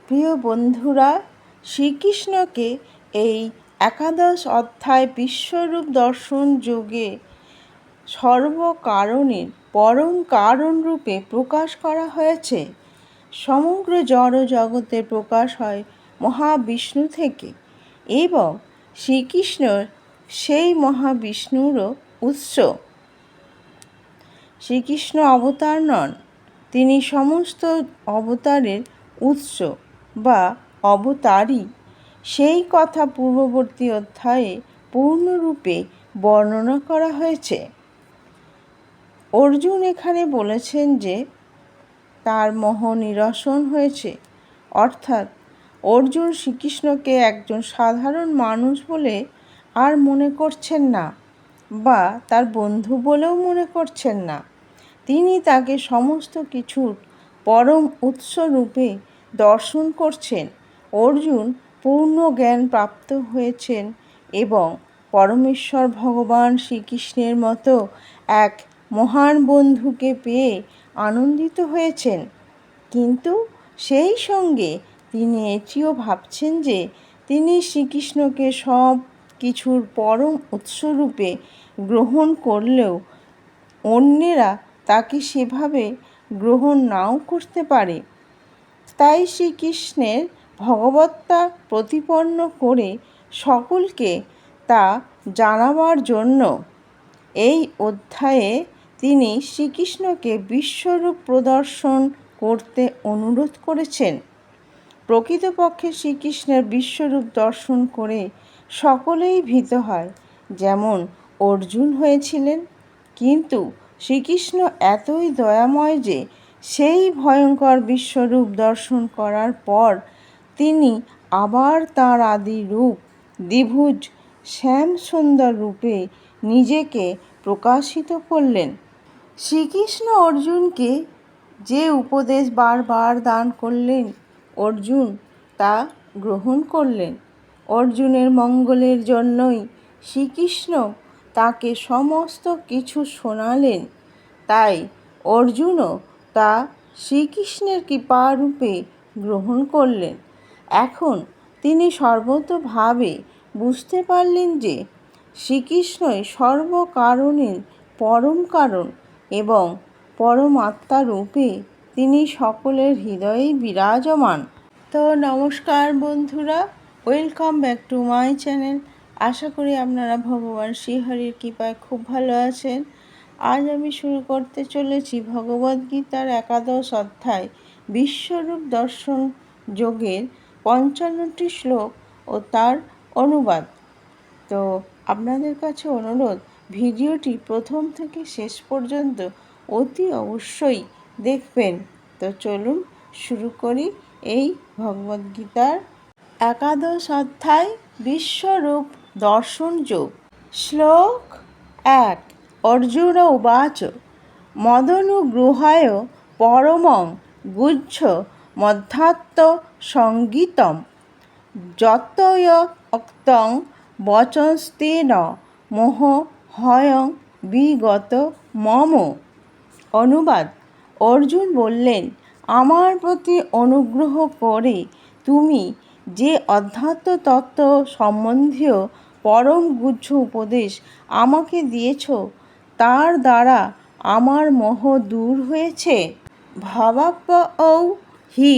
প্রিয় বন্ধুরা, শ্রীকৃষ্ণকে এই একাদশ অধ্যায় বিশ্বরূপ দর্শন যোগে সর্বকারণের পরম কারণরূপে প্রকাশ করা হয়েছে। সমগ্র জড় জগতের প্রকাশ হয় মহাবিষ্ণু থেকে এবং শ্রীকৃষ্ণ সেই মহাবিষ্ণুরও উৎস। শ্রীকৃষ্ণ অবতার নন, তিনি সমস্ত অবতারের উৎস বা অবতারই। সেই কথা পূর্ববর্তী অধ্যায়ে পূর্ণরূপে বর্ণনা করা হয়েছে। অর্জুন এখানে বলেছেন যে তার মোহ নিরসন হয়েছে, অর্থাৎ অর্জুন শ্রীকৃষ্ণকে একজন সাধারণ মানুষ বলে আর মনে করছেন না বা তার বন্ধু বলেও মনে করছেন না। তিনি তাকে সমস্ত কিছুর পরম উৎসরূপে দর্শন করছেন। অর্জুন পূর্ণ জ্ঞান প্রাপ্ত হয়েছেন এবং পরমেশ্বর ভগবান শ্রীকৃষ্ণের মতো এক মহান বন্ধুকে পেয়ে আনন্দিত হয়েছেন, কিন্তু সেই সঙ্গে তিনি এটিও ভাবছেন যে তিনি শ্রীকৃষ্ণকে সব কিছুর পরম উৎসরূপে গ্রহণ করলেও অন্যেরা তাকে সেভাবে গ্রহণ নাও করতে পারে। তাই শ্রীকৃষ্ণের ভগবত্তা প্রতিপন্ন করে সকলকে তা জানাবার জন্য এই অধ্যায়ে তিনি শ্রীকৃষ্ণকে বিশ্বরূপ প্রদর্শন করতে অনুরোধ করেছেন। প্রকৃতপক্ষে শ্রীকৃষ্ণের বিশ্বরূপ দর্শন করে সকলেই ভীত হয়, যেমন অর্জুন হয়েছিলেন। কিন্তু শ্রীকৃষ্ণ এতই দয়াময় যে সেই ভয়ঙ্কর বিশ্বরূপ দর্শন করার পর তিনি আবার তাঁর আদি রূপ দ্বিভুজ শ্যামসুন্দর রূপে নিজেকে প্রকাশিত করলেন। শ্রীকৃষ্ণ অর্জুনকে যে উপদেশ বারবার দান করলেন, অর্জুন তা গ্রহণ করলেন। অর্জুনের মঙ্গলের জন্যই শ্রীকৃষ্ণ তাকে সমস্ত কিছু শোনালেন, তাই অর্জুনও তা শ্রীকৃষ্ণের কৃপারূপে গ্রহণ করলেন। এখন তিনি সর্বতোভাবে বুঝতে পারলেন যে শ্রীকৃষ্ণই সর্বকারণের পরম কারণ এবং পরমাত্মা রূপে তিনি সকলের হৃদয়েই বিরাজমান। তো নমস্কার বন্ধুরা, welcome back to my channel. আশা করি আপনারা ভগবান শ্রীহরির কৃপায় খুব ভালো আছেন। আজ আমি শুরু করতে চলেছি ভগবদ্গীতার একাদশ অধ্যায় বিশ্বরূপ দর্শন যোগের 55টি শ্লোক ও তার অনুবাদ। তো আপনাদের কাছে অনুরোধ, ভিডিওটি প্রথম থেকে শেষ পর্যন্ত অতি অবশ্যই দেখবেন। তো চলুন শুরু করি এই ভগবদ্গীতার একাদশ অধ্যায় বিশ্বরূপ দর্শন যোগ। শ্লোক 1। অর্জুন উবাচ মদনুগ্রহায় পরমং গুহ্য মধ্যাত্ম সঙ্গীতম যতয়ক্তং বচস্তেন মোহ হয়ং বিগত মম। অনুবাদ। অর্জুন বললেন, আমার প্রতি অনুগ্রহ করে তুমি যে অধ্যাত্ম তত্ত্ব সম্বন্ধীয় পরম গুহ্য উপদেশ আমাকে দিয়েছ, তার দ্বারা আমার মোহ দূর হয়েছে। ভবাপ্যৌ হি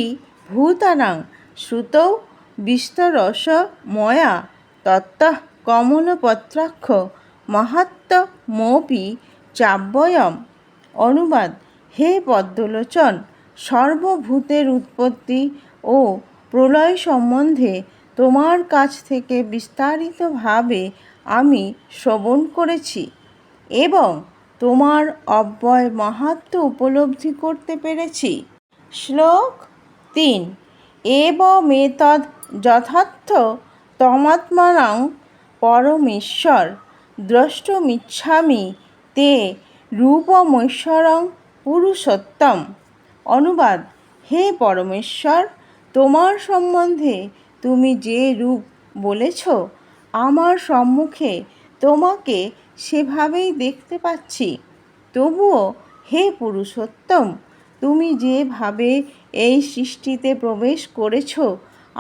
ভূতানাং শ্রুতৌ বিস্তরশ ময়া ততঃ কমলপত্রাক্ষ মাহাত্ম্যমপি চাব্যয়ম। অনুবাদ। হে পদ্মলোচন, সর্বভূতের উৎপত্তি ও প্রলয় সম্বন্ধে তোমার কাছ থেকে বিস্তারিতভাবে আমি শ্রবণ করেছি এবং তোমার অব্যয় মাহাত্ম্য উপলব্ধি করতে পেরেছি। শ্লোক 3। এবমেতদ্ যথার্থ তমাত্মানং পরমেশ্বর দ্রষ্টুমিচ্ছামি তে রূপমৈশ্বরং পুরুষোত্তম। অনুবাদ। হে পরমেশ্বর, তোমার সম্বন্ধে তুমি যে রূপ বলেছ, আমার সম্মুখে তোমাকে সেভাবেই দেখতে পাচ্ছি। তবুও হে পুরুষোত্তম, তুমি যেভাবে এই সৃষ্টিতে প্রবেশ করেছ,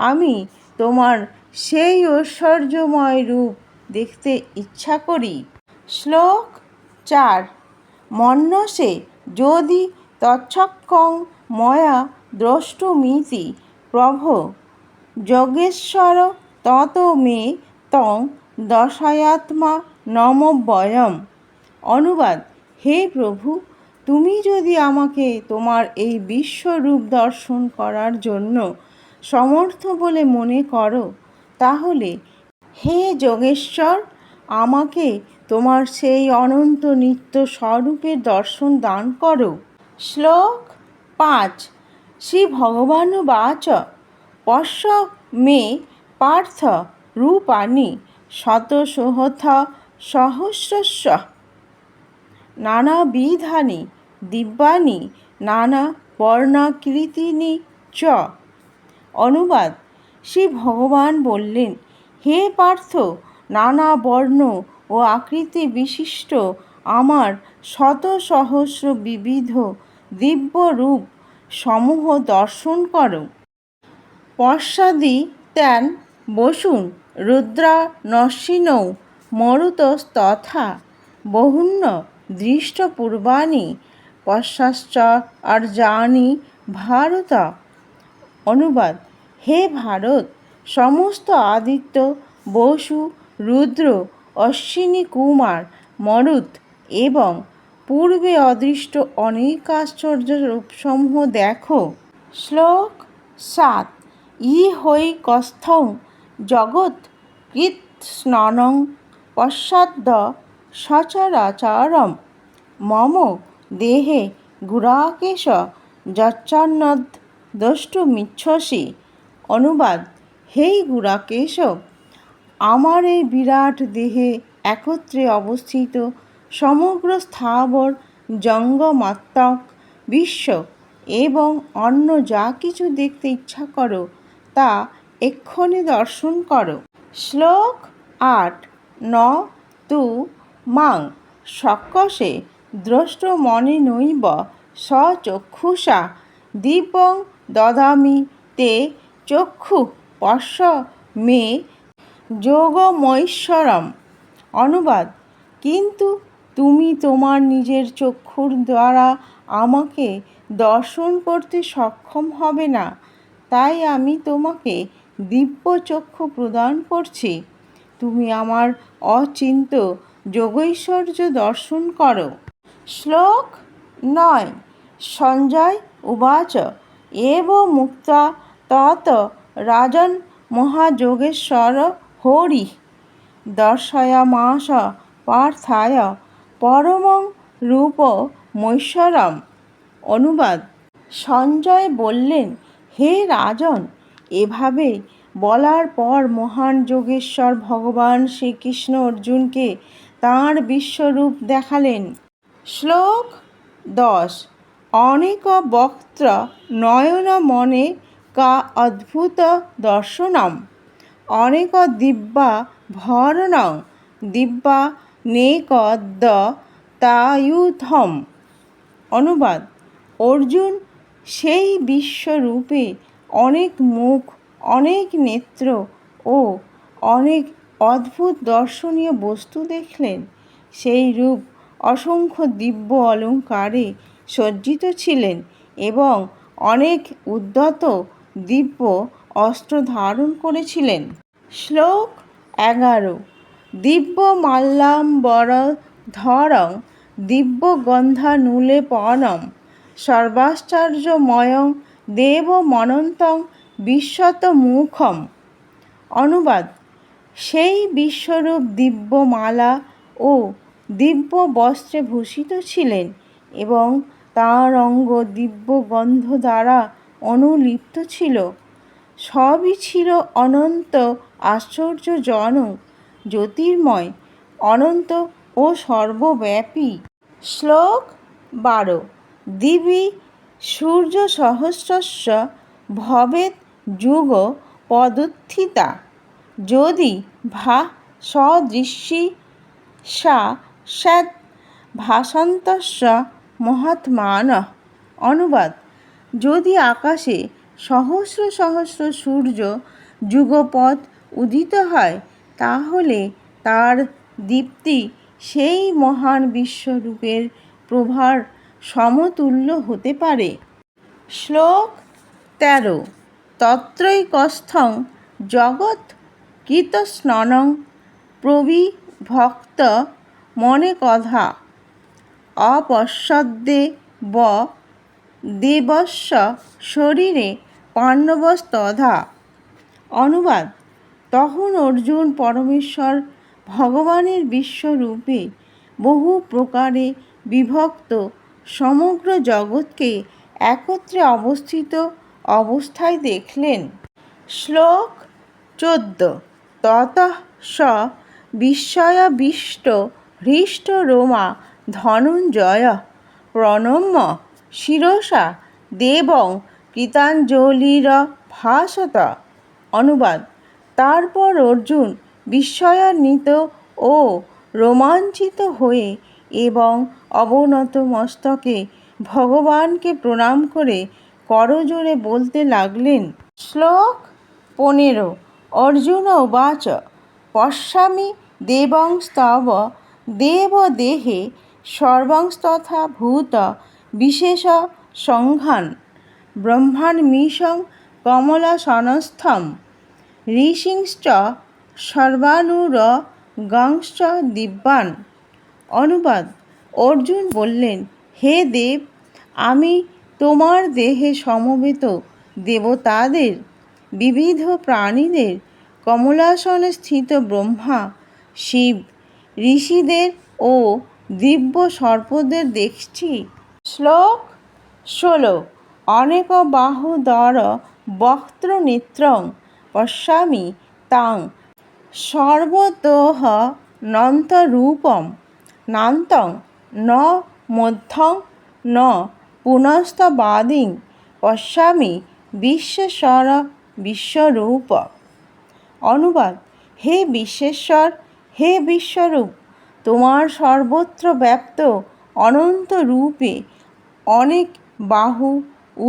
আমি তোমার সেই ঐশ্বর্যময় রূপ দেখতে ইচ্ছা করি। শ্লোক 4। মন্যসে যদি তচ্ছক্ষং ময়া দ্রষ্টুমিতি প্রভো যোগেশ্বর তত মে তং দশায়াত্মা নমব্যয়ম। অনুবাদ: হে প্রভু, তুমি যদি আমাকে তোমার এই বিশ্বরূপ দর্শন করার জন্য সমর্থ বলে মনে করো, তাহলে হে যোগেশ্বর, আমাকে তোমার সেই অনন্ত নিত্য স্বরূপের দর্শন দান করো। শ্লোক 5। শ্রী ভগবানুবাচ পশ্য মে পার্থ রূপাণি শতশোऽথ সহস্রশ নানাবিধানি দিব্যানি নানা বর্ণাকৃতিনি চ। অনুবাদ: শ্রী ভগবান বললেন, হে পার্থ, নানা বর্ণ ও আকৃতি বিশিষ্ট আমার শত সহস্র বিবিধ দিব্য রূপ সমূহ দর্শন করো। পশ্চাদি তেন বসুন রুদ্রা নশ্বিনৌ মরুতস্তথা বহূন্য দৃষ্টপূর্বাণি পশ্চাশ্চ আর্যানি ভারত। অনুবাদ: হে ভারত, সমস্ত আদিত্য, বসু, রুদ্র, অশ্বিনী কুমার, মরুত এবং পূর্বে অদৃষ্ট অনেক আশ্চর্য রূপসমূহ দেখো। শ্লোক 7। ই হৈকস্থং জগৎ কৃৎস্নং পশ্চাদ্য সচরাচরম মম দেহে গুড়াকেশ যচ্ছন্নদ দ্রষ্টুমিচ্ছসি। অনুবাদ: হে গুড়াকেশ, আমার এই বিরাট দেহে একত্রে অবস্থিত সমগ্র স্থাবর জঙ্গমাত্মক বিশ্ব এবং অন্য যা কিছু দেখতে ইচ্ছা করো তা এক্ষণে দর্শন করো। শ্লোক 8। ন তু মাং শক্যসে দ্রষ্টুমনেনৈব স্বচক্ষুষা দিব্যং দদামি তে চক্ষু পশ্য মে যোগমৈশ্বরম। অনুবাদ: কিন্তু তুমি তোমার নিজের চক্ষুর দ্বারা আমাকে দর্শন করতে সক্ষম হবে না, তাই আমি তোমাকে দিব্য চক্ষু প্রদান করছি। তুমি আমার অচিন্ত্য যোগৈশ্বর্য দর্শন করো। শ্লোক 9। সঞ্জয় উবাচ এব মুক্তা তত রাজন মহাযোগেশ্বর হরিঃ দর্শয়ামাস পার্থায় পরমং রূপমৈশ্বরম। অনুবাদ: সঞ্জয় বললেন, হে রাজন, এভাবে বলার পর মহান যোগেশ্বর ভগবান শ্রীকৃষ্ণ অর্জুনকে তাঁর বিশ্বরূপ দেখালেন। শ্লোক 10। অনেক বক্ত্র নয়ন মনে কা অদ্ভুত দর্শনম অনেক দিব্যা ভরণং দিব্যা নেকদ তায়ুধম। অনুবাদ: অর্জুন, সেই বিশ্বরূপে অনেক মুখ, অনেক নেত্র ও অনেক অদ্ভুত দর্শনীয় বস্তু দেখলেন। সেই রূপ অসংখ্য দিব্য অলঙ্কারে সজ্জিত ছিলেন এবং অনেক উদ্ধত দিব্য অস্ত্র ধারণ করেছিলেন। শ্লোক 11। দিব্য মাল্যাম্বরধরং দিব্য গন্ধানুলেপনম সর্বাশ্চর্যময়ং দেবমনন্তং বিশ্বতমুখম। অনুবাদ: সেই বিশ্বরূপ দিব্য মালা ও দিব্য বস্ত্রে ভূষিত ছিলেন এবং তাঁর অঙ্গ দিব্য গন্ধ দ্বারা অনুলিপ্ত ছিল। সবই ছিল অনন্ত, আশ্চর্যজনক, জ্যোতির্ময়, অনন্ত ও সর্বব্যাপী। শ্লোক 12। দিবি সূর্যসহস্রস্য ভবেৎ যুগ পদুত্থিতা যদি ভা সদৃশী সা স্যাৎ ভাসন্তস্য মহাত্মানঃ। অনুবাদ: যদি আকাশে সহস্র সহস্র সূর্য যুগপৎ উদিত হয়, তাহলে তার দীপ্তি সেই মহান বিশ্বরূপের প্রভার সমতুল্য হতে পারে। শ্লোক 13। তত্রৈকস্থং জগৎ কৃতস্ননং প্রবিভক্ত মনে কধা অপশ্যদ্দে ব দেবস্য শরীরে পাণ্ডবস্তধা। অনুবাদ: তখন অর্জুন পরমেশ্বর ভগবানের বিশ্বরূপে বহু প্রকারে বিভক্ত সমগ্র জগৎকে একত্রে অবস্থিত অবস্থায় দেখলেন। শ্লোক 14। ততঃ স বিস্ময়াবিষ্ট হৃষ্টরোমা ধনঞ্জয়ঃ প্রণম্য শিরসা দেবং কৃতাঞ্জলিরভাষত। অনুবাদ: তারপর অর্জুন বিস্ময়ান্বিত ও রোমাঞ্চিত হয়ে এবং অবনত মস্তকে ভগবানকে প্রণাম করে করজোড়ে বলতে লাগলেন। শ্লোক 15। অর্জুন উবাচ পশ্যামি দেবংস্তব দেবদেহে সর্বংস্তথা ভূত বিশেষ সংঘান ব্রহ্মাণ্মীশং কমলাসনস্থম ঋষিংশ্চ সর্বানুরগাংশ্চ দিব্যান। অনুবাদ: অর্জুন বললেন, হে দেব, আমি তোমার দেহে সমবেত দেবতাদের, বিবিধ প্রাণীদের, কমলাসনে স্থিত ব্রহ্মা, শিব, ঋষিদের ও দিব্য সর্পদের দেখছি। শ্লোক 16। অনেক বাহুদর বক্ত্র নেত্রং পশ্যামি তাং সর্বতোঃ নন্তরূপম নান্তং ন মধ্যং ন পুনস্তবাদিং পশ্যামি বিশ্বেশ্বর বিশ্বরূপ। অনুবাদ: হে বিশ্বেশ্বর, হে বিশ্বরূপ, তোমার সর্বত্র ব্যাপ্ত অনন্ত রূপে অনেক বাহু,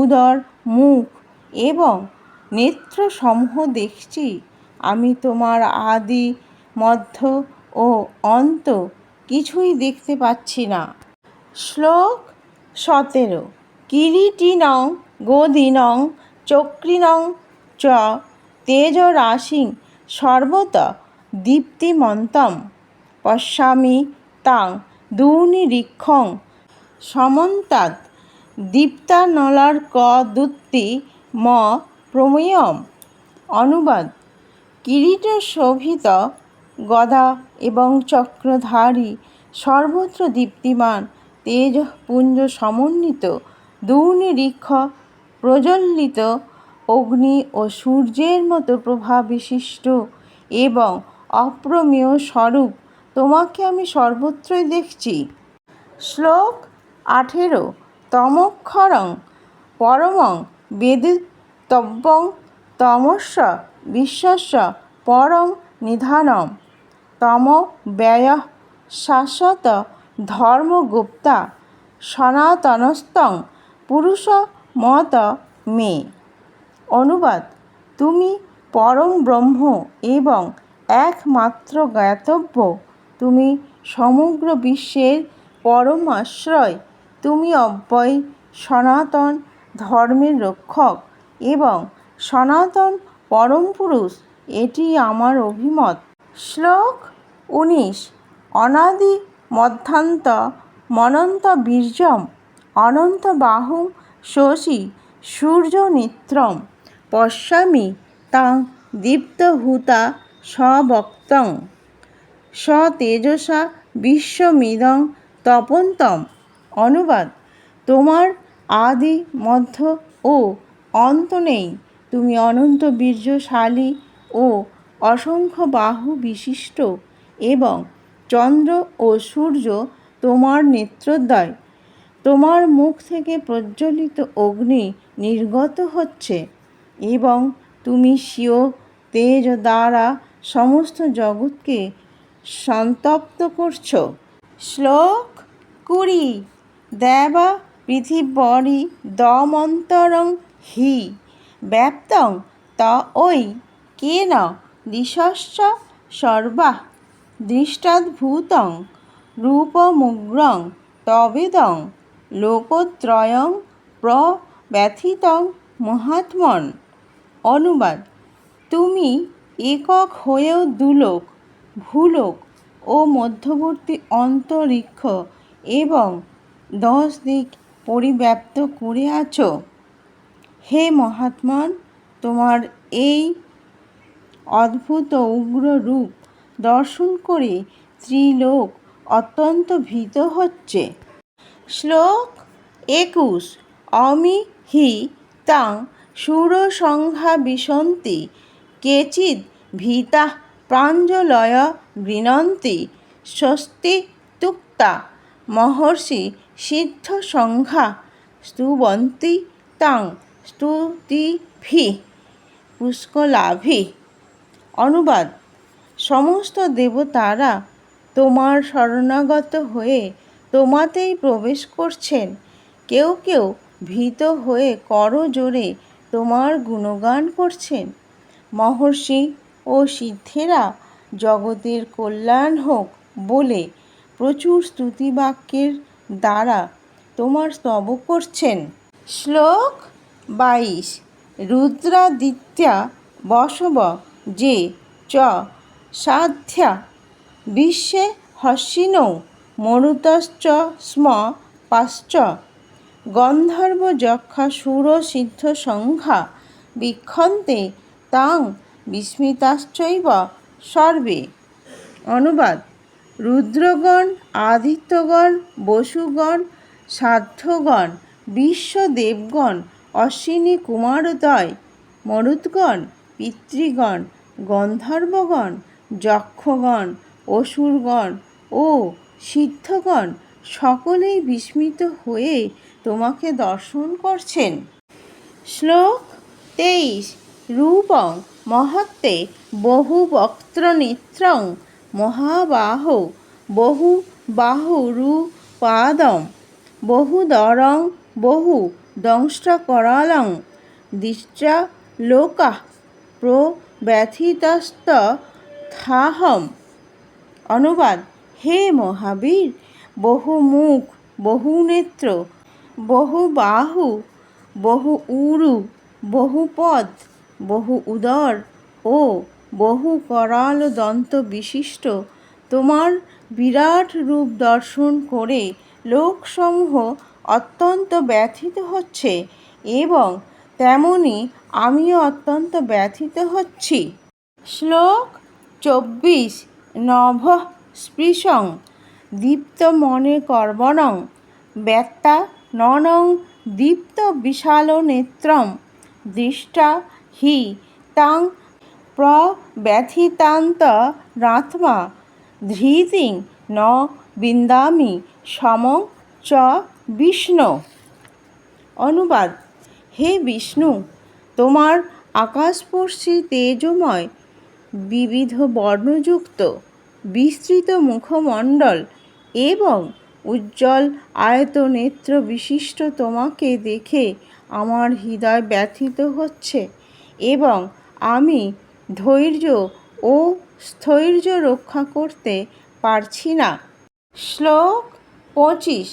উদর, মুখ এবং নেত্রসমূহ দেখছি। আমি তোমার আদি, মধ্য ও অন্ত কিছুই দেখতে পাচ্ছি না। শ্লোক 17। কিরীটিনং গদিনং চক্রিণং চ তেজরাশিং সর্বতঃ দীপ্তিমন্তম পশ্যামি তাং দুর্নিরীক্ষং সমন্তাৎ দীপ্তানলার্কদ্যুতিম প্রমেয়ম। অনুবাদ: কিরীট শোভিত, গদা এবং চক্রধারী, সর্বত্র দীপ্তিমান, তেজপুঞ্জ সমন্বিত, দুর্নিরীক্ষ, প্রজ্বলিত অগ্নি ও সূর্যের মতো প্রভাবিশিষ্ট এবং অপ্রমেয় স্বরূপ তোমাকে আমি সর্বত্রই দেখছি। শ্লোক 18। তমক্ষরং পরমং বেদিতব্যং তমস্য বিশ্বস্য পরং নিধানম তমব্যয়ঃ শাশ্বত ধর্মগুপ্তা সনাতনস্তং পুরুষমত মে। অনুবাদ: তুমি পরম ব্রহ্ম এবং একমাত্র জ্ঞাতব্য, তুমি সমগ্র বিশ্বের পরম আশ্রয়, তুমি অব্যয় সনাতন ধর্মের রক্ষক এবং সনাতন পরম পুরুষ, এটি আমার অভিমত। শ্লোক 19। অনাদি মধ্যান্ত মনন্ত বীর্যম অনন্ত বাহুং শশী সূর্যনেত্রম পশ্যামি তাং দীপ্তহুতা সবক্ত্রং সতেজসা বিশ্বমিদং তপন্তম। অনুবাদ: তোমার আদি, মধ্য ও অন্ত নেই, তুমি অনন্ত বীর্যশালী ও অসংখ্য বাহু বিশিষ্ট এবং চন্দ্র ও সূর্য তোমার নেত্রদ্বয়। তোমার মুখ থেকে প্রজ্বলিত অগ্নি নির্গত হচ্ছে এবং তুমি স্বীয় তেজ দ্বারা সমস্ত জগৎকে সন্তপ্ত করছ। শ্লোক 20। দেবা পৃথিবী দমন্তরং হি ব্যাপ্তং ত ঐ কেন দিশশ্চ সর্বা দৃষ্টাদ্ভূতং রূপমুগ্রং তবেদং লোকত্রয়ং প্রব্যথিতং মহাত্মন। অনুবাদ: তুমি একক হয়েও দুলোক, ভূলোক ও মধ্যবর্তী অন্তরিক্ষ এবং 10 দিক পরিব্যাপ্ত করে আছো। হে মহাত্মন, তোমার এই অদ্ভুত উগ্র রূপ দর্শন করে ত্রিলোক অত্যন্ত ভীত হচ্ছে। শ্লোক 21। অমি হি তাং শূরসংঘা বিশন্তি কেচিদ ভীতাঃ প্রাঞ্জলয় গৃণন্তি স্বস্তিত্যুক্তা মহর্ষি সিদ্ধসংঘা স্তুবন্তি তাং স্তুতিভিঃ পুষ্কলাভিঃ। অনুবাদ: সমস্ত দেবতারা তোমার শরণাগত হয়ে তোমাতেই প্রবেশ করছেন। কেউ কেউ ভীত হয়ে করজোড়ে তোমার গুণগান করছেন। মহর্ষি ও সিদ্ধেরা জগতের কল্যাণ হোক বলে প্রচুর স্তুতিবাক্যের দ্বারা তোমার স্তব করছেন। শ্লোক 22। রুদ্রাদিত্যা বসব যে চ সাধ্যা বিশ্বে হস্যিনৌ মরুতশ্চ স্ম পাশ্চ গন্ধর্ব যক্ষা সুর সিদ্ধ সংঘা বিক্ষন্তে তাং বিস্মিতাশ্চৈব সর্বে। অনুবাদ: রুদ্রগণ, আদিত্যগণ, বসুগণ, সাধ্যগণ, বিশ্বদেবগণ, অশ্বিনী কুমারদ্বয়, মরুদ্গণ, পিতৃগণ, গন্ধর্বগণ, যক্ষগণ, অসুরগণ ও সিদ্ধগণ সকলেই বিস্মিত হয়ে তোমাকে দর্শন করছেন। শ্লোক 23। রূপং মহত্তে বহুবক্ত্রনেত্রং মহাবাহো বহুবাহুরূপাদং বহুদরং বহুদংষ্ট্রকরালং দৃष्ट्वा লোকাঃ প্রব্যথিতস্তথাহম। অনুবাদ: হে মহাবীর, বহুমুখ, বহুনেত্র, বহুবাহু, বহু উরু, বহুপদ, বহু উদর ও বহু করাল দন্ত বিশিষ্ট তোমার বিরাট রূপ দর্শন করে লোকসমূহ অত্যন্ত ব্যথিত হচ্ছে এবং তেমনি আমিও অত্যন্ত ব্যথিত হচ্ছি। শ্লোক 24। নভঃ স্পৃশং দীপ্তমনে কর্বণং ব্যক্তা ননং দীপ্ত বিশালনেত্রম দৃষ্টা হি তাং প্রব্যথিতান্তরাত্মা ধৃতিং ন বিন্দামি সমং চ বিষ্ণু। অনুবাদ: হে বিষ্ণু, তোমার আকাশস্পর্শী তেজোময় বিবিধ বর্ণযুক্ত বিস্তৃত মুখমণ্ডল এবং উজ্জ্বল আয়তনেত্র বিশিষ্ট তোমাকে দেখে আমার হৃদয় ব্যথিত হচ্ছে এবং আমি ধৈর্য ও স্থৈর্য রক্ষা করতে পারছি না। শ্লোক 25।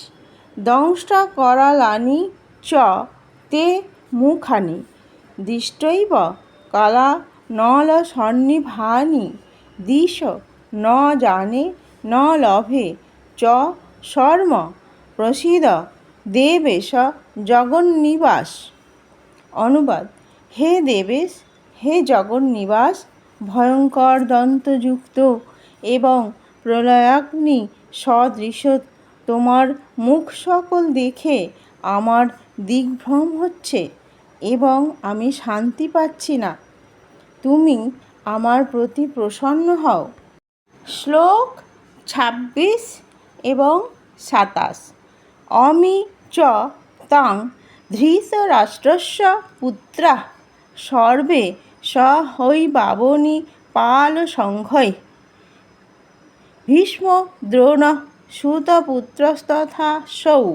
দংষ্ট্রকরালানি চ তে মুখানি দৃষ্টৈব কালানলসন্নিভানি দিশ ন জানে ন লভে চ শর্ম প্রসীদ দেবেশ জগন্নিবাস। অনুবাদ: হে দেবেশ, হে জগন্নিবাস, ভয়ঙ্কর দন্তযুক্ত এবং প্রলয়াগ্নি সদৃশ তোমার মুখ সকল দেখে আমার দিগ্ভ্রম হচ্ছে এবং আমি শান্তি পাচ্ছি না। তুমি আমার প্রতি প্রসন্ন হও। শ্লোক 26 এবং 27। অমি চ তাং ধৃতরাষ্ট্রস্য পুত্রাঃ সর্বে সহৈবাবনিপালসংঘৈঃ ভীষ্ম দ্রোণঃ সূতপুত্রস্তথাসৌ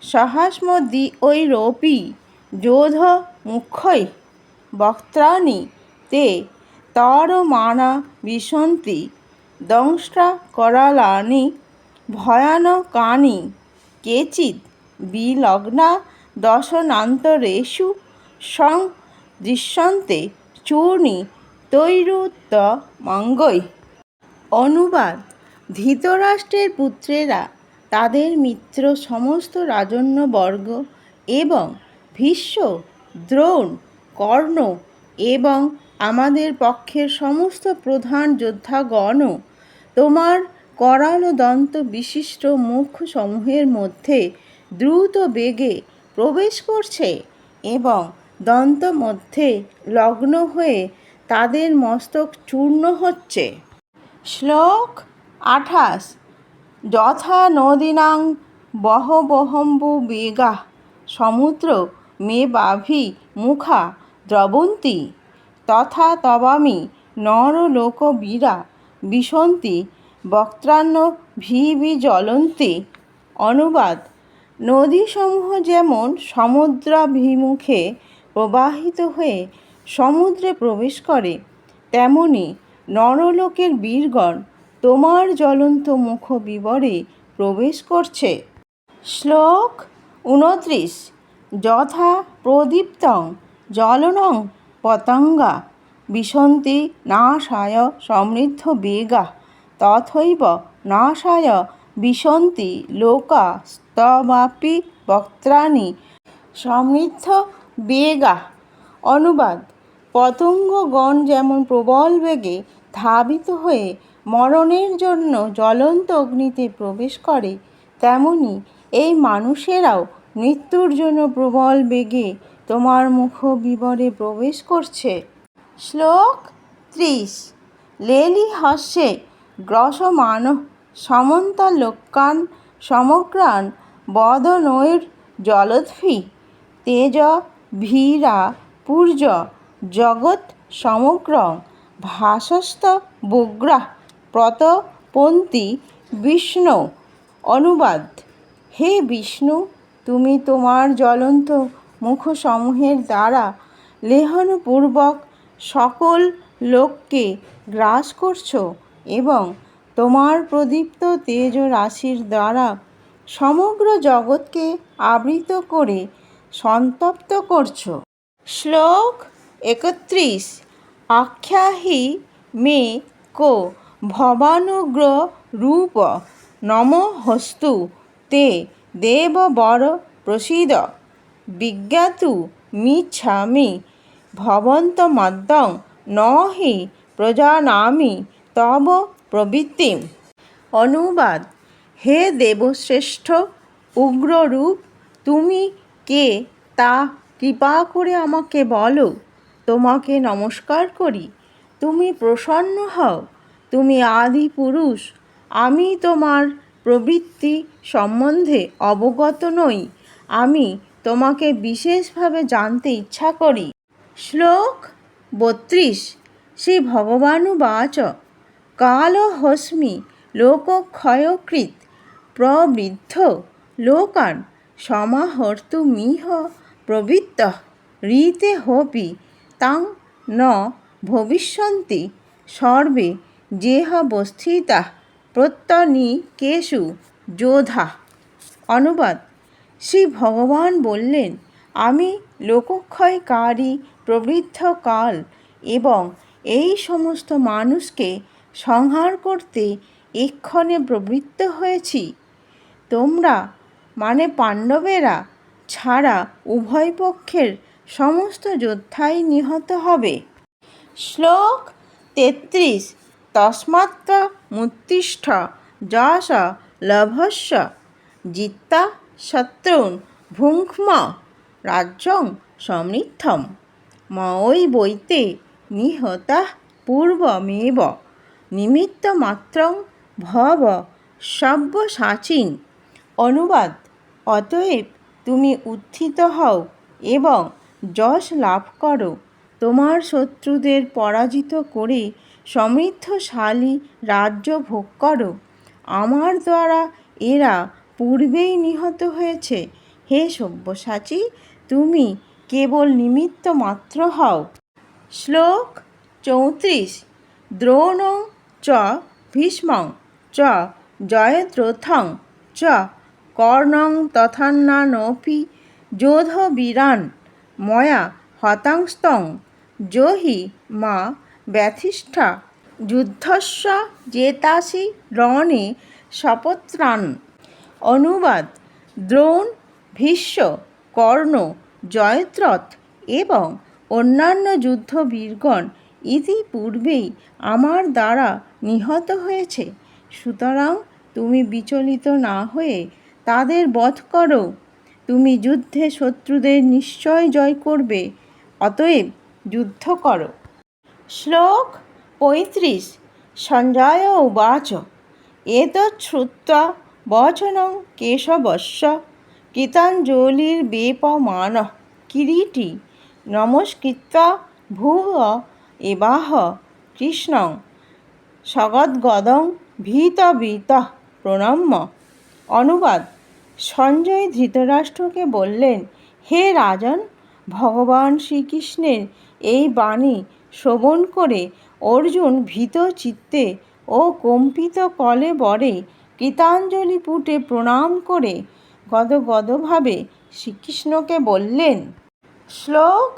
সহাস্মদি ঐরপি যোধ মুখ্যৈ বক্ত্রাণি তে তরমানা বিশন্তি দংষ্ট্রা করালানি ভয়ানকানি কেচিৎ বিলগ্না দশনান্তরেষু সং দৃশ্যন্তে চূর্ণি তৈরুত্তমাঙ্গৈ। অনুবাদ: ধৃতরাষ্ট্রের পুত্রেরা তাদের মিত্র সমস্ত রাজন্যবর্গ এবং ভীষ্ম, দ্রোণ, কর্ণ এবং আমাদের পক্ষের সমস্ত প্রধান যোদ্ধাগণও তোমার করাল দন্ত বিশিষ্ট মুখসমূহের মধ্যে দ্রুত বেগে প্রবেশ করছে এবং দন্ত মধ্যে লগ্ন হয়ে তাদের মস্তক চূর্ণ হচ্ছে। শ্লোক 28 যথা নদীনাং বহবহম্বুবেগাঃ সমুদ্র মেবাভি মুখা দ্রবন্তি তথা তবামি নরলোকবীরা বিশন্তি বক্ত্রান্নভিবিজ্বলন্তি। অনুবাদ: নদীসমূহ যেমন সমুদ্রাভিমুখে প্রবাহিত হয়ে সমুদ্রে প্রবেশ করে, তেমনি নরলোকের বীরগণ তোমার জ্বলন্ত মুখবিবরে প্রবেশ করছে। শ্লোক 29 যথা প্রদীপ্তং জ্বলনং পতঙ্গা বিশন্তি নাশায় সমৃদ্ধবেগাঃ তথৈব নাশায় বিশন্তি লোকাস্তবাপি বক্ত্রাণি সমৃদ্ধবেগাঃ। অনুবাদ: পতঙ্গগণ যেমন প্রবল বেগে ধাবিত হয়ে মরণের জন্য জ্বলন্ত অগ্নিতে প্রবেশ করে, তেমনি এই মানুষেরাও মৃত্যুর জন্য প্রবল বেগে তোমার মুখবিবরে প্রবেশ করছে। শ্লোক 30 লেলিহস্যে গ্রসমানঃ সমন্তালোকান সমগ্রান বদনৈর্জলদ্ভিঃ তেজভিরাপুর্য জগৎ সমগ্রং ভাসস্তবুগ্রাঃ প্রতপন্তি বিষ্ণু। অনুবাদ: হে বিষ্ণু, তুমি তোমার জ্বলন্ত মুখসমূহের দ্বারা লেহনপূর্বক সকল লোককে গ্রাস করছ এবং তোমার প্রদীপ্ত তেজরাশির দ্বারা সমগ্র জগৎকে আবৃত করে সন্তপ্ত করছ। শ্লোক 31 আখ্যাহি মে কো ভবানুগ্ররূপ নমোস্তু তে দেববর প্রসীদ বিজ্ঞাতুমিচ্ছামি ভবন্তমদ্যং ন হি প্রজানামি তব প্রবৃত্তিম। অনুবাদ: হে দেবশ্রেষ্ঠ উগ্ররূপ, তুমি কে তা কৃপা করে আমাকে বলো। তোমাকে নমস্কার করি। তুমি প্রসন্ন হও। তুমি আদি পুরুষ। আমি তোমার প্রবৃত্তি সম্বন্ধে অবগত নই। আমি তোমাকে বিশেষভাবে জানতে ইচ্ছা করি। শ্লোক 32 শ্রী ভগবানুবাচ কালহস্মি লোকক্ষয়কৃৎ প্রবৃদ্ধ লোকান সমাহর্তুমিহ প্রবৃত্তঃ ঋতেহপি তাং ন ভবিষ্যন্তি সর্বে যেহাবস্থিতাঃ প্রত্যনীকেষু যোধাঃ। অনুবাদ: শ্রী ভগবান বললেন, আমি লোকক্ষয়কারী প্রবৃদ্ধ কাল এবং এই সমস্ত মানুষকে সংহার করতে এক্ষণে প্রবৃত্ত হয়েছি। তোমরা মানে পাণ্ডবেরা ছাড়া উভয় পক্ষের সমস্ত যোদ্ধাই নিহত হবে। শ্লোক 33 তস্মাত্ত্বমুত্তিষ্ঠ যশ লভস্ব জিত্বা শত্রূন ভুঙ্ক্ষ্ম রাজ্যং সমৃদ্ধম ময়ৈবৈতে নিহতাঃ পূর্বমেব নিমিত্তমাত্রং ভব সব্যসাচিন। অনুবাদ: অতএব তুমি উত্থিত হও এবং যশ লাভ করো। তোমার শত্রুদের পরাজিত করে সমৃদ্ধশালী রাজ্য ভোগ করো। আমার দ্বারা এরা পূর্বেই নিহত হয়েছে, হে সব্যসাচী, তুমি কেবল নিমিত্ত মাত্র হও। শ্লোক 34। দ্রোণং চ ভীষ্মং চ জয়দ্রথং চ কর্ণং তথান্যান্যপি যোধবীরান ময়া হতাংস্তং জহি মা ব্যথিষ্ঠা যুদ্ধস্য জেতাসি রণে সপত্রান। অনুবাদ: দ্রোণ, ভীষ্ম, কর্ণ, জয়দ্রথ এবং অন্যান্য যুদ্ধবীরগণ ইতিপূর্বেই আমার দ্বারা নিহত হয়েছে, সুতরাং তুমি বিচলিত না হয়ে তাদের বধ করো। তুমি যুদ্ধে শত্রুদের নিশ্চয় জয় করবে, অতএব যুদ্ধ করো। শ্লোক 35। সঞ্জয় উবাচ এতৎ শ্রুত্বা বচनं কেশবস্য কৃতাঞ্জলির্বেপমানঃ কিরীটী নমস্কৃত্বা ভূয় এবাহ কৃষ্ণং সগদ্গদং ভীতভীতঃ প্রণম্য। অনুবাদ: সঞ্জয় ধৃতরাষ্ট্রকে বললেন, হে রাজন, ভগবান শ্রীকৃষ্ণের এই বাণী শ্রবণ করে অর্জুন ভীত চিত্তে ও কম্পিত কলেবরে কৃতাঞ্জলি পুটে প্রণাম করে গদগদভাবে শ্রীকৃষ্ণকে বললেন। শ্লোক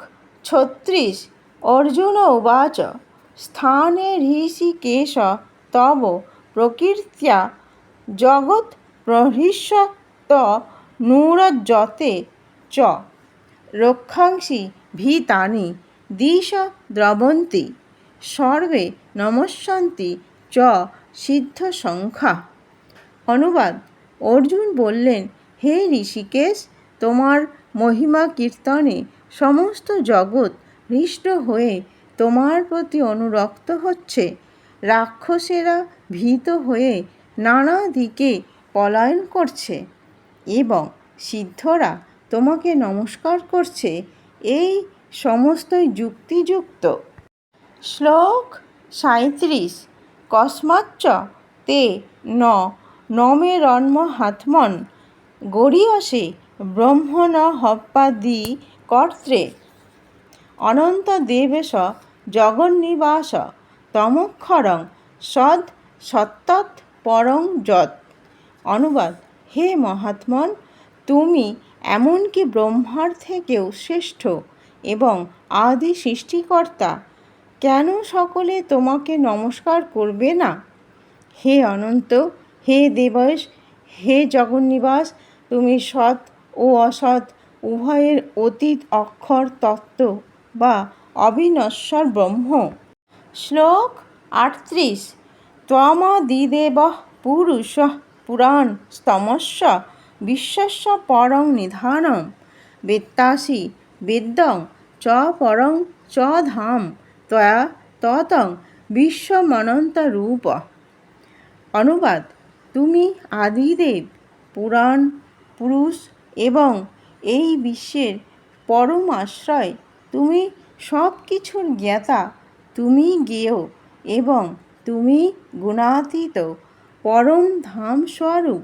36। অর্জুন উবাচ স্থানে হৃষীকেশ তব প্রকীর্ত্য়া জগৎ প্রহৃষ্যত নুরজ্যতে চ রক্ষাংসি ভীতানি দিশ দ্রবন্তি সর্বে নমস্যন্তি চ সিদ্ধসংখ্যাঃ। অনুবাদ: অর্জুন বললেন, হে ঋষিকেশ, তোমার মহিমা কীর্তনে সমস্ত জগৎ হৃষ্ট হয়ে তোমার প্রতি অনুরক্ত হচ্ছে। রাক্ষসেরা ভীত হয়ে নানা দিকে পলায়ন করছে এবং সিদ্ধরা তোমাকে নমস্কার করছে। এই সমস্তই যুক্তিযুক্ত। শ্লোক 37। কস্মাচ্চ তে ন নমেরন্মহাত্মন গরীয়সে ব্রহ্মণঃপদি কর্ত্রে অনন্তদেবেশ জগন্নিবাস তমক্ষরং সদ সত্তৎ পরং যৎ। অনুবাদ: হে মহাত্মন, তুমি এমনকি ব্রহ্মার থেকেও শ্রেষ্ঠ এবং আদি সৃষ্টিকর্তা, কেন সকলে তোমাকে নমস্কার করবে না? হে অনন্ত, হে দেবেশ, হে জগন্নিবাস, তুমি সৎ ও অসৎ উভয়ের অতীত অক্ষর তত্ত্ব বা অবিনশ্বর ব্রহ্ম। শ্লোক 38। ত্বমদিদেবঃ পুরুষঃ পুরাণস্তমস্য বিশ্বস্য পরং নিধানম বেত্তাসি বেদ্যং চ পরং চ ধাম ত্বয়া ততং বিশ্বমনন্তরূপঃ। অনুবাদ: তুমি আদিদেব, পুরাণ, পুরুষ এবং এই বিশ্বের পরম আশ্রয়। তুমি সব কিছুর জ্ঞাতা, তুমি জ্ঞেয় এবং তুমি গুণাতীত পরম ধামস্বরূপ।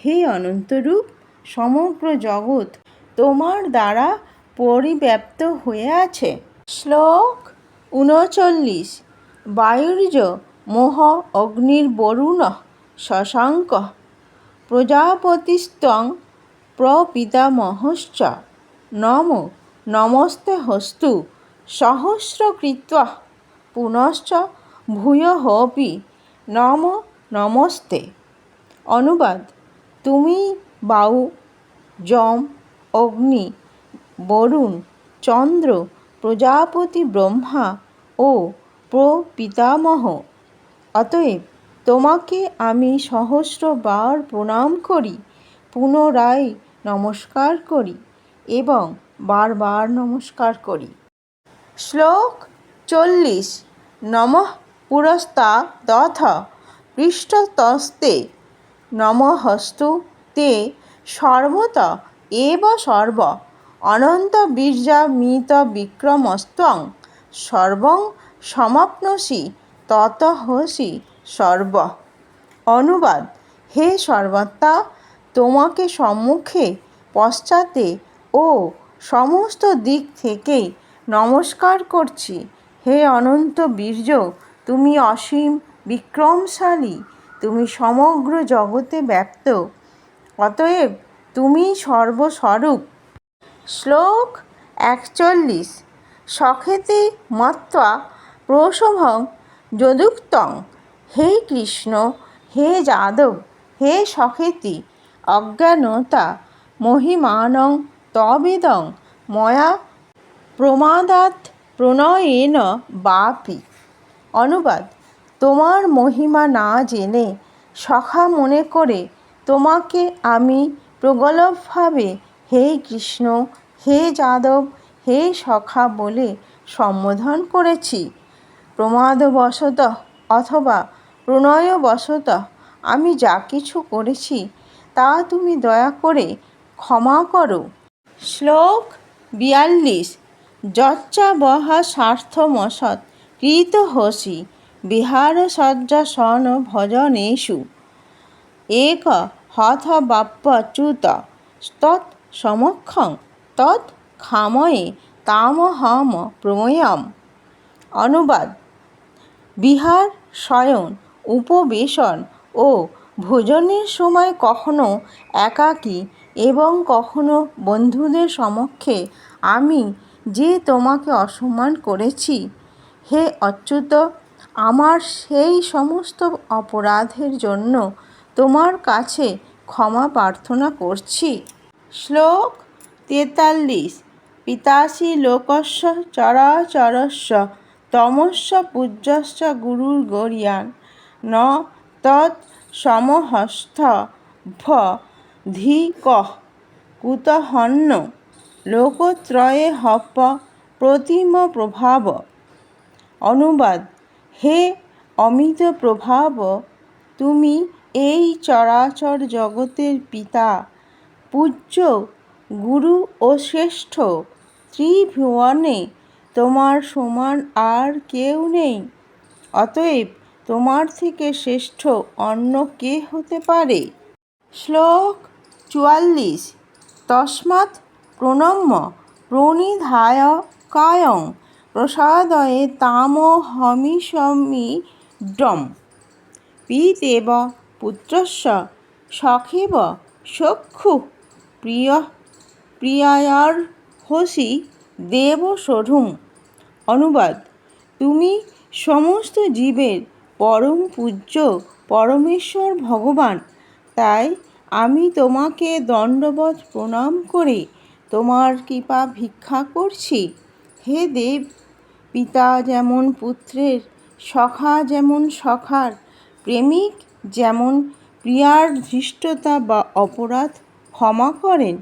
হে অনন্তরূপ, সমগ্র জগৎ তোমার দ্বারা পরিব্যাপ্ত হয়ে আছে। শ্লোক 39। বায়ুর্য মোহ অগ্নির্বরুণঃ শশাঙ্কঃ প্রজাপতিস্ত্বং প্রপিতামহশ্চ নমো নমস্তে হস্তু সহস্রকৃত্বা পুনশ্চ ভূয়ঃপি নমো নমস্তে। অনুবাদ: তুমি বায়ু, যম, অগ্নি, বরুণ, চন্দ্র, প্রজাপতি ব্রহ্মা ও প্রপিতামহ। অতএব তোমাকে আমি সহস্রবার প্রণাম করি, পুনরায় নমস্কার করি এবং বারবার নমস্কার করি। শ্লোক 40। নমঃ পুরস্তাদথ পৃষ্ঠতস্তে নমঃস্তু তে সর্বত এব সর্ব অনন্তবীর্যামিতবিক্রমস্ত্বং সর্বং সমাপ্নোষি ততঃসি সর্বঃ। অনুবাদ: হে সর্বাত্মা, তোমাকে সম্মুখে পশ্চাতে ও সমস্ত দিক থেকেই নমস্কার করছি। হে অনন্ত বীর্য, তুমি অসীম বিক্রমশালী, তুমি সমগ্র জগতে ব্যপ্ত, অতএব তুমি সর্বস্বরূপ। শ্লোক 41। সখেতে মত্বা প্রসভং যদুক্তং। হে কৃষ্ণ, হে যাদব, হে সখেতি, অজ্ঞানতা মহিমানং তবেদং ময়া প্রমাদাৎ প্রণয়েন বাপি। অনুবাদ: তোমার মহিমা না জেনে সখা মনে করে তোমাকে আমি প্রগল্ভভাবে হে কৃষ্ণ, হে যাদব, হে সখা বলে সম্বোধন করেছি। প্রমাদবশতঃ অথবা প্রণয়বশতঃ আমি যা কিছু করেছি তা তুমি দয়া করে ক্ষমা করো। শ্লোক 42। যচ্চাবহা স্বার্থমসৎ কৃতহসি বিহারসজ্জাসন ভজনেষু এক হতবাপ্যচ্যুত তৎ সমক্ষং তৎ ক্ষাময়ে তামহম প্রমেয়ম। অনুবাদ: বিহার, শয়ন, উপবেশন ও ভোজনের সময় কখনো একাকী এবং কখনো বন্ধুদের সমক্ষে আমি যে তোমাকে অসম্মান করেছি, হে অচ্যুত, আমার সেই সমস্ত অপরাধের জন্য তোমার কাছে ক্ষমা প্রার্থনা করছি। শ্লোক 43। পিতাসি লোকস্য চরাচরস্য তমস্য পূজ্যশ্চ গুরুর্গরীয়ান ন তৎ সমহস্তভধিকঃ কুতঃহন্য লোকত্রয়ে হপ্য প্রতিম প্রভাব। অনুবাদ: হে অমিত প্রভাব, তুমি এই চরাচর জগতের পিতা, পূজ্য, গুরু ও শ্রেষ্ঠ। ত্রিভুবনে তোমার সমান আর কেউ নেই, অতএব তোমার থেকে শ্রেষ্ঠ অন্য কে হতে পারে? শ্লোক 44। তস্মাৎ প্রণম্য প্রণিধায় কায়ং প্রসাদয়ে তামহমিষমিড্ডম। পিতেব পুত্রস্য সখেব চক্ষুঃ প্রিয়ায়ার্হসি দেব সোঢুং। অনুবাদ: তুমি সমস্ত জীবের পরম পূজ্য পরমেশ্বর ভগবান, তাই আমি তোমাকে দণ্ডবৎ প্রণাম করে তোমার কৃপা ভিক্ষা করছি। হে দেব, পিতা যেমন পুত্রের, সখা যেমন সখার, প্রেমিক যেমন প্রিয়ার ধৃষ্টতা বা অপরাধ ক্ষমা করেন,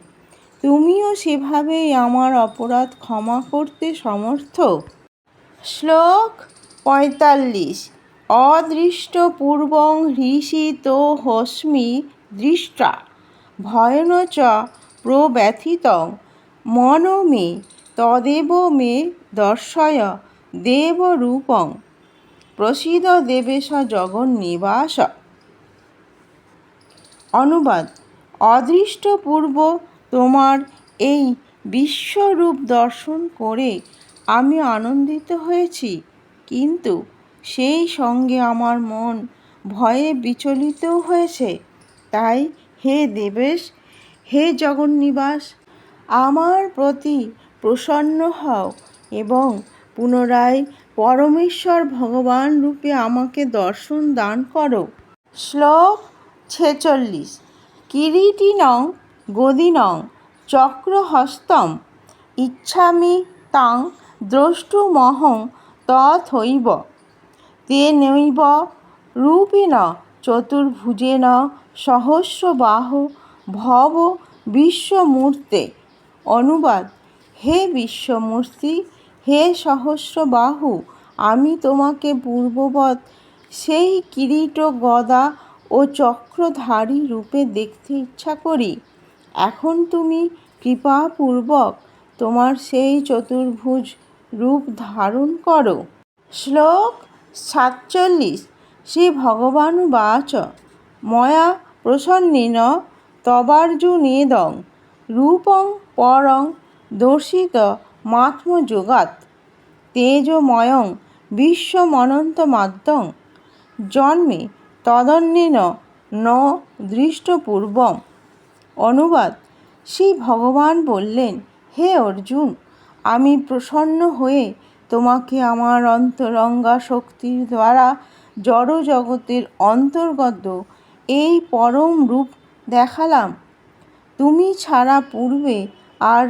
তুমিও সেভাবেই আমার অপরাধ ক্ষমা করতে সমর্থ। শ্লোক 45। অদৃষ্টপূর্বং হৃষিতোऽস্মি দৃষ্টা ভয়েন চ প্রব্যথিতং মনো মে তদেব মে দর্শয় দেবরূপং। প্রসীদ দেবেশ জগন্নিবাস। অনুবাদ: অদৃষ্টপূর্ব তোমার এই বিশ্বরূপ দর্শন করে আমি আনন্দিত হয়েছি, কিন্তু সেই সঙ্গে আমার মন ভয়ে বিচলিতও হয়েছে। তাই হে দেবেশ, হে জগন্নিবাস, আমার প্রতি প্রসন্ন হও এবং পুনরায় পরমেশ্বর ভগবান রূপে আমাকে দর্শন দান করো। শ্লোক 46। কিরীটিনং গদিনং চক্রহস্তম ইচ্ছামি তাং দ্রষ্টুমহং তথৈব তেনৈব রূপেণ চতুর্ভুজেন সহস্রবাহো ভব বিশ্বমূর্তে। অনুবাদ: হে বিশ্বমূর্তি, হে সহস্রবাহু, আমি তোমাকে পূর্ববৎ সেই কিরীট, গদা ও চক্রধারী রূপে দেখতে ইচ্ছা করি। এখন তুমি কৃপাপূর্বক তোমার সেই চতুর্ভুজ রূপ ধারণ করো। শ্লোক 47। শ্রীভগবানুবাচ ময়া প্রসন্নেন তবার্জুনেদং রূপং পরং দর্শিত মাত্মযোগাৎ তেজোময়ং বিশ্বমনন্তমাদ্যং জন্মে তদন্যেন ন দৃষ্টপূর্বম। অনুবাদ: শ্রী ভগবান বললেন, হে অর্জুন, আমি প্রসন্ন হয়ে তোমাকে আমার অন্তরঙ্গা শক্তির দ্বারা জড়জগতের অন্তর্গত এই পরম রূপ দেখালাম। তুমি ছাড়া পূর্বে আর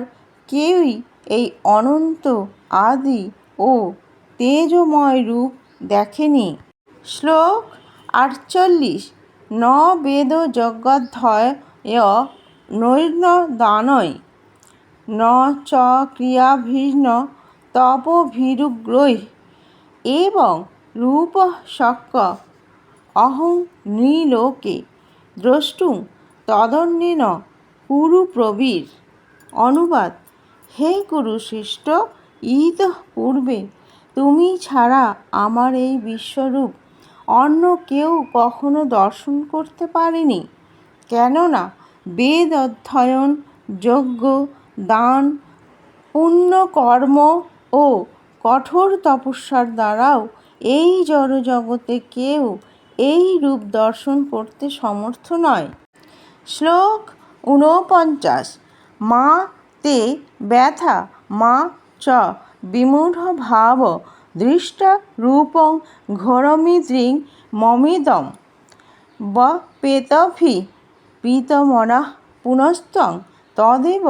কেউই এই অনন্ত আদি ও তেজোময় রূপ দেখেনি। শ্লোক 48 ন বেদ যজ্ঞাধ্যয় নৈর্ন দানয় ন চ ক্রিয়াভির্ন তপোভিরুগ্রৈঃ এবং রূপঃ শক্য অহং নৃলোকে দ্রষ্টুং তদন্যেন কুরু প্রবীর। অনুবাদ: হে কুরুশ্রেষ্ঠ, ইতঃ পূর্বে তুমি ছাড়া আমার এই বিশ্বরূপ অন্য কেউ কখনো দর্শন করতে পারেনি। কেননা বেদ অধ্যয়ন, যজ্ঞ, দান, পুণ্যকর্ম ও কঠোর তপস্যার দ্বারাও এই জড়জগতে কেউ এই রূপ দর্শন করতে সমর্থ নয়। শ্লোক 49 মা তে ব্যথা মা চ বিমূঢ়ভাব দৃষ্টা রূপং ঘোরমিদৃং মমেদং বপেতভি পীতমনাঃ পুনস্ত্বং তদেব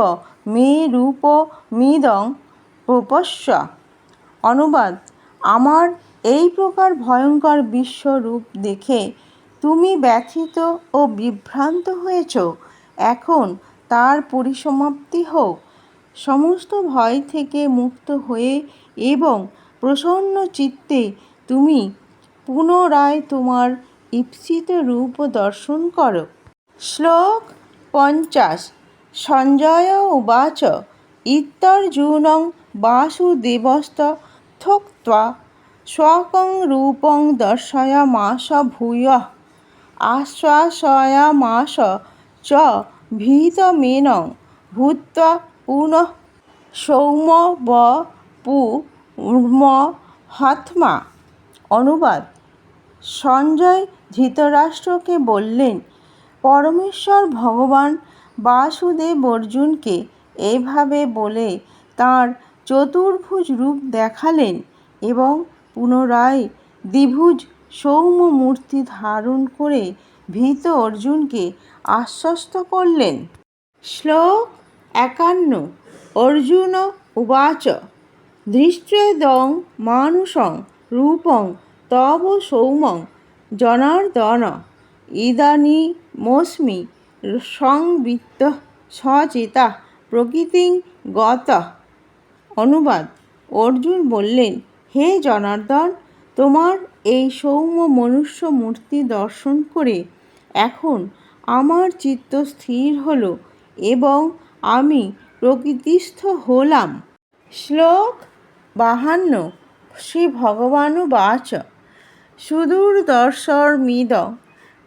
মে রূপমিদং প্রপশ্য। অনুবাদ: আমার এই প্রকার ভয়ঙ্কর বিশ্বরূপ দেখে তুমি ব্যথিত ও বিভ্রান্ত হয়েছ। এখন তার পরিসমাপ্তি হোক। সমস্ত ভয় থেকে মুক্ত হয়ে এবং প্রসন্ন চিত্তে তুমি পুনরায় তোমার ঈপ্সিত রূপ দর্শন করো। শ্লোক 50 সঞ্জয় উবাচ ইত্যর্জুনং বাসুদেবস্তথোক্ত্বা স্বকং রূপং দর্শয়ামাস ভূয়ঃ আশ্বাসয়ামাস চ ভীতমেনং ভূত্বা পুনঃ সৌম্যবপুর্মহাত্মা। অনুবাদ: সঞ্জয় ধৃতরাষ্ট্রকে বললেন, পরমেশ্বর ভগবান বাসুদেব অর্জুনকে এইভাবে বলে তাঁর চতুর্ভুজ রূপ দেখালেন এবং পুনরায় দ্বিভুজ সৌম্য মূর্তি ধারণ করে ভীত অর্জুনকে আশ্বস্ত করলেন। শ্লোক 51 অর্জুন উবাচ দৃষ্ট্বেদং মানুষং রূপং তব সৌম্যং জনার্দন ইদানীমস্মি সংবিত্তঃ সচেতঃ প্রকৃতিং গতঃ। অনুবাদ: অর্জুন বললেন, হে জনার্দন, তোমার এই সৌম্য মনুষ্য মূর্তি দর্শন করে এখন আমার চিত্ত স্থির হল এবং আমি প্রকৃতিস্থ হলাম। শ্লোক 52 শ্রী ভগবানুবাচ সুদূরদর্শনমিদং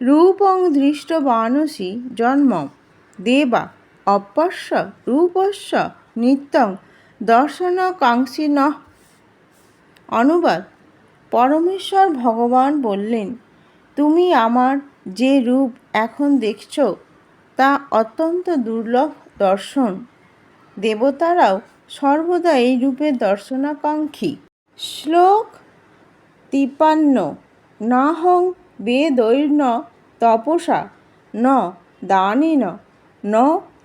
রূপং দৃষ্টবানসি জন্মং দেবা অপ্যস্য রূপস্য নিত্যং দর্শনকাঙ্ক্ষিনঃ। অনুবাদ: পরমেশ্বর ভগবান বললেন, তুমি আমার যে রূপ এখন দেখছ তা অত্যন্ত দুর্লভ দর্শন। দেবতারাও সর্বদা এই রূপের দর্শনাকাঙ্ক্ষী। শ্লোক 53 নাহং বেदैর্ন তপসা ন দানেন ন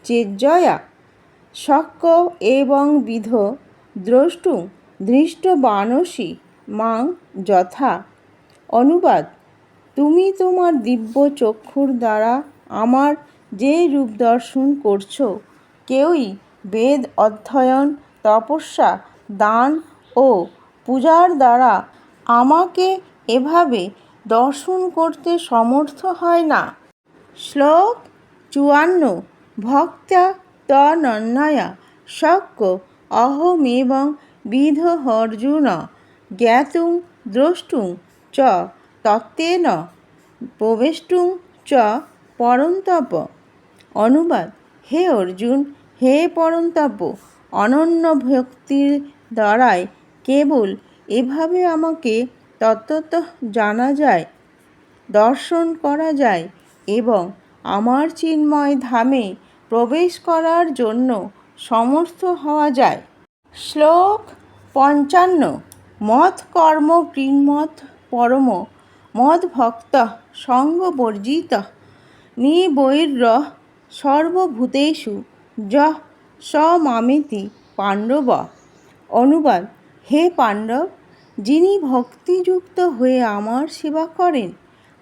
চেজ্জয়া শক্য এবং বিধ দ্রষ্টুং দৃষ্টবানসি মাং যথা। অনুবাদ: তুমি তোমার দিব্য চক্ষুর দ্বারা আমার যে রূপ দর্শন করছ, কেউই বেদ অধ্যয়ন, তপস্যা, দান ও পূজার দ্বারা আমাকে এভাবে দর্শন করতে সমর্থ হয় না। শ্লোক 54 ভক্ত্যা ত্বনন্যয়া শক্য অহমেবং বিদঃ অর্জুন জ্ঞাতুং দ্রষ্টুং চ তত্ত্বেন প্রবেষ্টুং চ পরন্তপ। অনুবাদ: হে অর্জুন, হে পরন্তপ, অনন্য ভক্তির দ্বারাই কেবল এভাবে আমাকে তত্ত্বতঃ জানা যায়, দর্শন করা যায় এবং আমার চিন্ময় ধামে প্রবেশ করার জন্য সমর্থ হওয়া যায়। শ্লোক ৫৫। মৎ কর্ম কৃন্মৎ পরম মদ্ভক্তঃ সঙ্গবর্জিতঃ নিবৈর্যঃ সর্বভূতেষু যঃ স মামেতি পাণ্ডব। অনুবাদ: হে পাণ্ডব, যিনি ভক্তিযুক্ত হয়ে আমার সেবা করেন,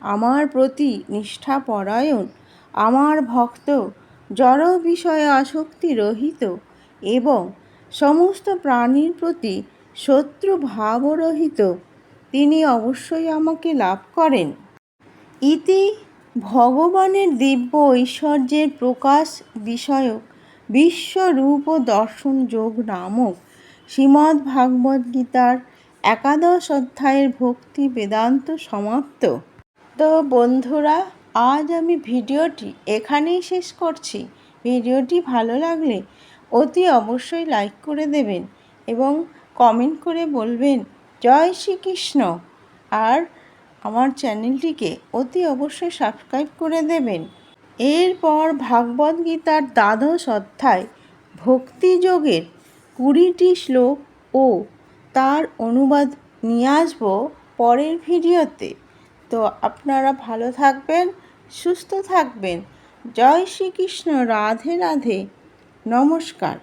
আমার প্রতি নিষ্ঠাপরায়ণ, আমার ভক্ত, জড় বিষয়ে আসক্তি রহিত এবং সমস্ত প্রাণীর প্রতি শত্রুভাবরহিত, তিনি অবশ্যই আমাকে লাভ করেন। ইতি ভগবানের দিব্য ঐশ্বর্যের প্রকাশ বিষয়ক বিশ্বরূপ দর্শন যোগ নামক শ্রীমদ্ভাগবদ্গীতার ১১ অধ্যায়ের ভক্তি বেদান্ত সমাপ্ত। তো বন্ধুরা, আজ আমি ভিডিওটি এখানেই শেষ করছি। ভিডিওটি ভালো লাগলে অতি অবশ্যই লাইক করে দেবেন এবং কমেন্ট করে বলবেন জয় শ্রীকৃষ্ণ। আর আমার চ্যানেলটিকে অতি অবশ্যই সাবস্ক্রাইব করে দেবেন। এরপর ভাগবদ্গীতার ১২ অধ্যায় ভক্তিযোগের ২০টি শ্লোক ও তার অনুবাদ নিয়ে আসবো পরের ভিডিওতে। তো আপনারা ভালো থাকবেন, সুস্থ থাকবেন। জয় শ্রীকৃষ্ণ। রাধে রাধে। নমস্কার।